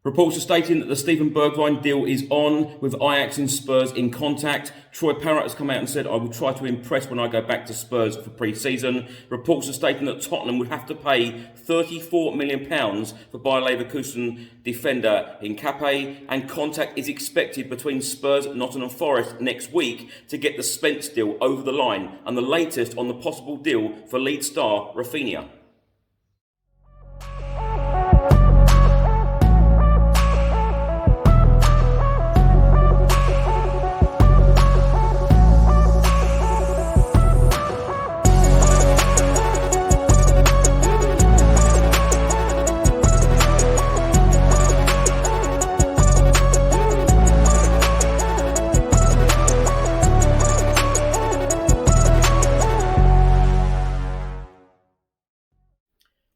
Reports are stating that the Steven Bergwijn deal is on, with Ajax and Spurs in contact. Troy Parrott has come out and said, I will try to impress when I go back to Spurs for pre-season. Reports are stating that Tottenham would have to pay £34 million for Bayer Leverkusen defender Hincapié, and contact is expected between Spurs and Nottingham Forest next week to get the Spence deal over the line, and the latest on the possible deal for lead star Raphinha.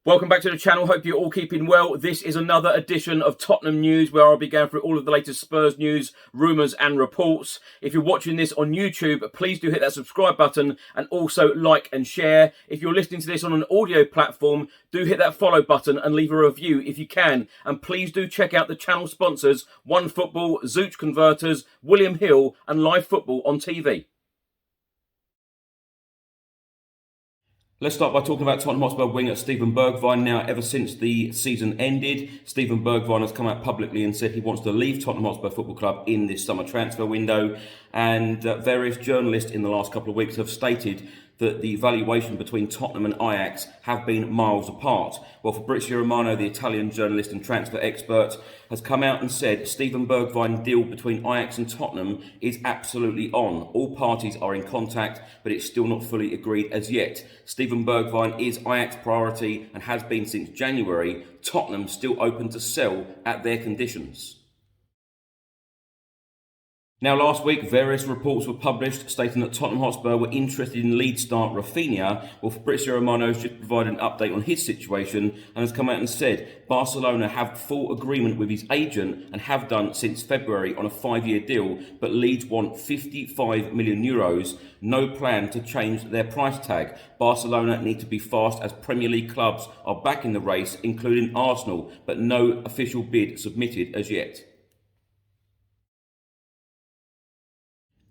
Welcome back to the channel. Hope you're all keeping well. This is another edition of Tottenham News, where I'll be going through all of the latest Spurs news, rumours and reports. If you're watching this on YouTube, please do hit that subscribe button and also like and share. If you're listening to this on an audio platform, do hit that follow button and leave a review if you can. And please do check out the channel sponsors, OneFootball, Zooch Converters, William Hill and Live Football on TV. Let's start by talking about Tottenham Hotspur winger Steven Bergwijn. Now, ever since the season ended, Steven Bergwijn has come out publicly and said he wants to leave Tottenham Hotspur Football Club in this summer transfer window. And various journalists in the last couple of weeks have stated that the valuation between Tottenham and Ajax have been miles apart. Well, Fabrizio Romano, the Italian journalist and transfer expert, has come out and said Steven Bergwijn deal between Ajax and Tottenham is absolutely on. All parties are in contact, but it's still not fully agreed as yet. Steven Bergwijn is Ajax priority and has been since January. Tottenham still open to sell at their conditions. Now, last week, various reports were published stating that Tottenham Hotspur were interested in lead star Raphinha. Well, Fabrizio Romano has just provided an update on his situation and has come out and said Barcelona have full agreement with his agent and have done since February on a 5-year deal, but Leeds want €55 million. No plan to change their price tag. Barcelona need to be fast as Premier League clubs are back in the race, including Arsenal, but no official bid submitted as yet.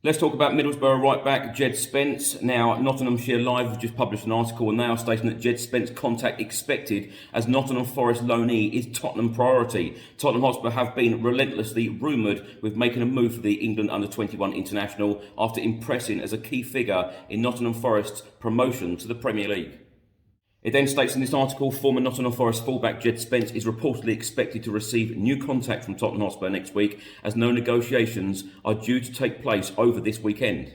Let's talk about Middlesbrough right-back Jed Spence. Now, Nottinghamshire Live have just published an article and they are stating that Jed Spence contact expected as Nottingham Forest loanee is Tottenham priority. Tottenham Hotspur have been relentlessly rumoured with making a move for the England under-21 international after impressing as a key figure in Nottingham Forest's promotion to the Premier League. It then states in this article, former Nottingham Forest fullback Jed Spence is reportedly expected to receive new contact from Tottenham Hotspur next week, as no negotiations are due to take place over this weekend.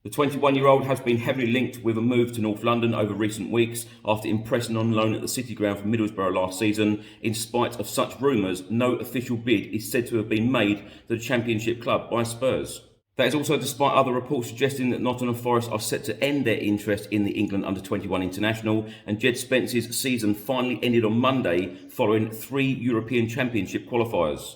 The 21-year-old has been heavily linked with a move to North London over recent weeks after impressing on loan at the City Ground for Middlesbrough last season. In spite of such rumours, no official bid is said to have been made to the Championship club by Spurs. That is also despite other reports suggesting that Nottingham Forest are set to end their interest in the England under-21 international, and Jed Spence's season finally ended on Monday following 3 European Championship qualifiers.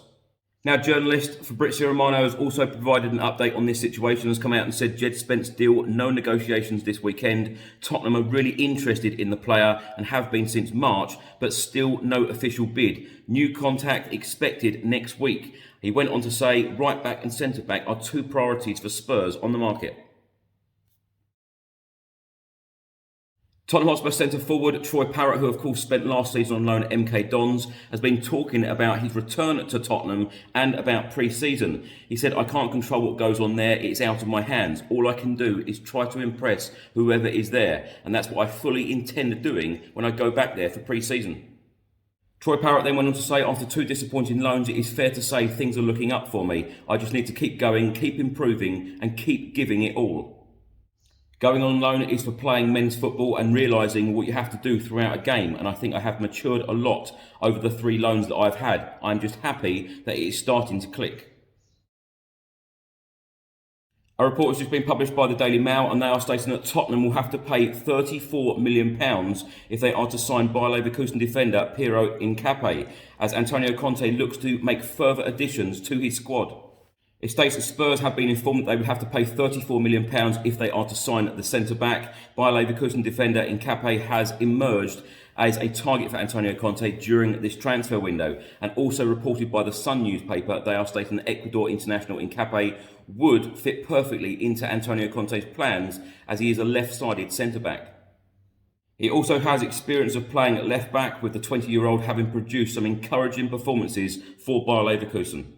Now, journalist Fabrizio Romano has also provided an update on this situation, has come out and said Jed Spence deal, no negotiations this weekend. Tottenham are really interested in the player and have been since March, but still no official bid. New contact expected next week. He went on to say right back and centre back are 2 priorities for Spurs on the market. Tottenham Hotspur centre forward Troy Parrott, who of course spent last season on loan at MK Dons, has been talking about his return to Tottenham and about pre-season. He said, I can't control what goes on there, it's out of my hands. All I can do is try to impress whoever is there, and that's what I fully intend doing when I go back there for pre-season. Troy Parrott then went on to say, after 2 disappointing loans, it is fair to say things are looking up for me. I just need to keep going, keep improving and keep giving it all. Going on loan is for playing men's football and realising what you have to do throughout a game, and I think I have matured a lot over the 3 loans that I've had. I'm just happy that it is starting to click. A report has just been published by the Daily Mail and they are stating that Tottenham will have to pay £34 million if they are to sign Bayer Leverkusen defender Piero Hincapié, as Antonio Conte looks to make further additions to his squad. It states that Spurs have been informed that they would have to pay £34 million if they are to sign the centre-back. Bayer Leverkusen defender Hincapié has emerged as a target for Antonio Conte during this transfer window. And also reported by the Sun newspaper, they are stating that Ecuador international Hincapié would fit perfectly into Antonio Conte's plans, as he is a left-sided centre-back. He also has experience of playing at left-back, with the 20-year-old having produced some encouraging performances for Bayer Leverkusen.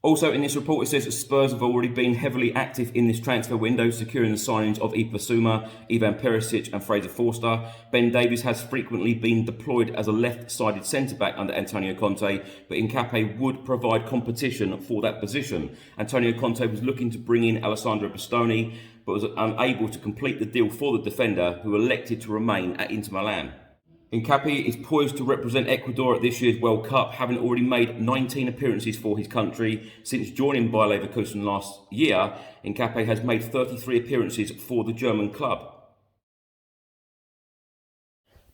Also in this report, it says that Spurs have already been heavily active in this transfer window, securing the signings of Bissouma, Ivan Perisic and Fraser Forster. Ben Davies has frequently been deployed as a left-sided centre-back under Antonio Conte, but Hincapié would provide competition for that position. Antonio Conte was looking to bring in Alessandro Bastoni, but was unable to complete the deal for the defender, who elected to remain at Inter Milan. Hincapié is poised to represent Ecuador at this year's World Cup, having already made 19 appearances for his country. Since joining Bayer Leverkusen last year, Hincapié has made 33 appearances for the German club.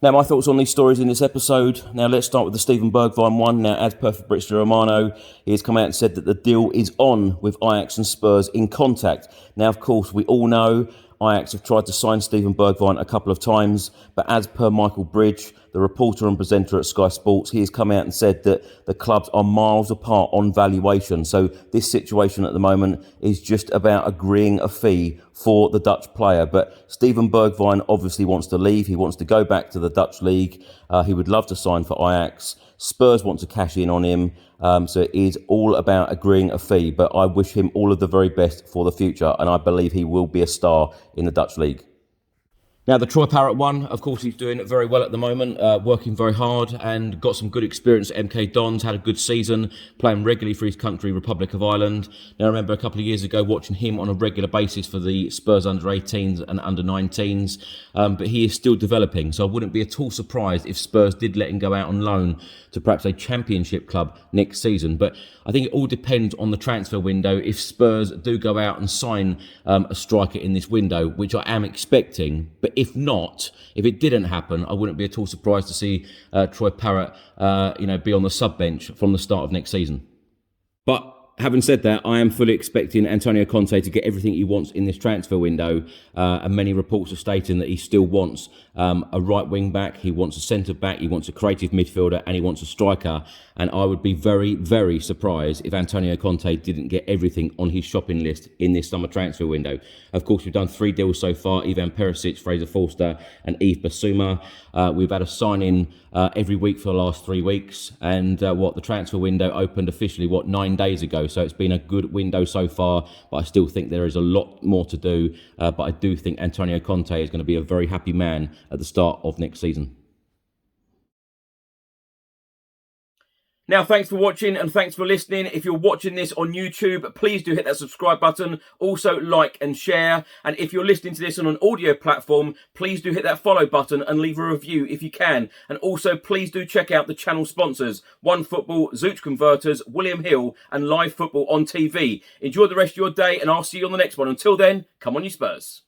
Now, my thoughts on these stories in this episode. Now, let's start with the Steven Bergwijn one. Now, as per Fabrizio Romano, he has come out and said that the deal is on, with Ajax and Spurs in contact. Now, of course, we all know Ajax have tried to sign Steven Bergwijn a couple of times, but as per Michael Bridge, the reporter and presenter at Sky Sports, he has come out and said that the clubs are miles apart on valuation. So this situation at the moment is just about agreeing a fee for the Dutch player. But Steven Bergwijn obviously wants to leave. He wants to go back to the Dutch league. He would love to sign for Ajax. Spurs want to cash in on him. So it is all about agreeing a fee. But I wish him all of the very best for the future. And I believe he will be a star in the Dutch league. Now, the Troy Parrott one, of course, he's doing very well at the moment, working very hard and got some good experience at MK Dons, had a good season, playing regularly for his country, Republic of Ireland. Now, I remember a couple of years ago watching him on a regular basis for the Spurs under-18s and under-19s, but he is still developing, so I wouldn't be at all surprised if Spurs did let him go out on loan to perhaps a championship club next season. But I think it all depends on the transfer window. If Spurs do go out and sign a striker in this window, which I am expecting, but if not, if it didn't happen, I wouldn't be at all surprised to see Troy Parrott, be on the sub bench from the start of next season. But having said that, I am fully expecting Antonio Conte to get everything he wants in this transfer window, and many reports are stating that he still wants a right wing back, he wants a centre back, he wants a creative midfielder, and he wants a striker. And I would be very, very surprised if Antonio Conte didn't get everything on his shopping list in this summer transfer window. Of course, we've done 3 deals so far: Ivan Perisic, Fraser Forster and Bissouma. We've had a sign-in every week for the last 3 weeks. And the transfer window opened officially, 9 days ago. So it's been a good window so far, but I still think there is a lot more to do. But I do think Antonio Conte is going to be a very happy man at the start of next season. Now, thanks for watching and thanks for listening. If you're watching this on YouTube, please do hit that subscribe button. Also, like and share. And if you're listening to this on an audio platform, please do hit that follow button and leave a review if you can. And also, please do check out the channel sponsors: OneFootball, Zooch Converters, William Hill, and Live Football on TV. Enjoy the rest of your day, and I'll see you on the next one. Until then, come on, you Spurs.